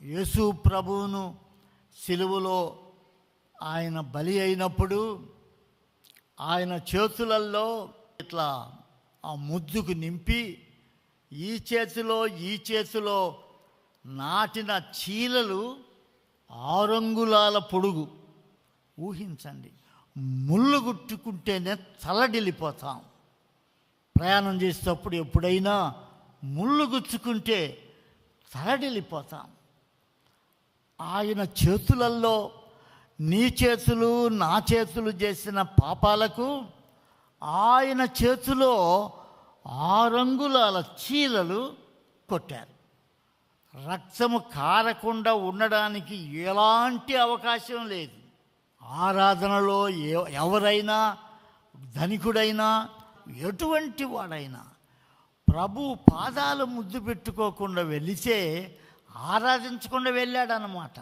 యేసు ప్రభువును సిలువలో ఆయన బలి అయినప్పుడు ఆయన చేతులలో ఇట్లా ఆ ముద్దుకు నింపి ఈ చేతిలో నాటిన చీలలు 6 అంగుళాల పొడుగు. ఊహించండి, ముళ్ళు గుట్టుకుంటేనే తలడిల్లిపోతాం. ప్రయాణం చేసేటప్పుడు ఎప్పుడైనా ముళ్ళు గుచ్చుకుంటే తలడిల్లిపోతాం. ఆయన చేతులలో నీ చేతులు నా చేతులు చేసిన పాపాలకు ఆయన చేతిలో 6 అంగుళాల చీలలు కొట్టారు. రక్తము కారకుండా ఉండడానికి ఎలాంటి అవకాశం లేదు. ఆరాధనలో ఎవరైనా, ధనికుడైనా, ఎటువంటి వాడైనా ప్రభు పాదాలు ముద్దు పెట్టుకోకుండా వెళితే ఆరాధించకుండా వెళ్ళాడనమాట.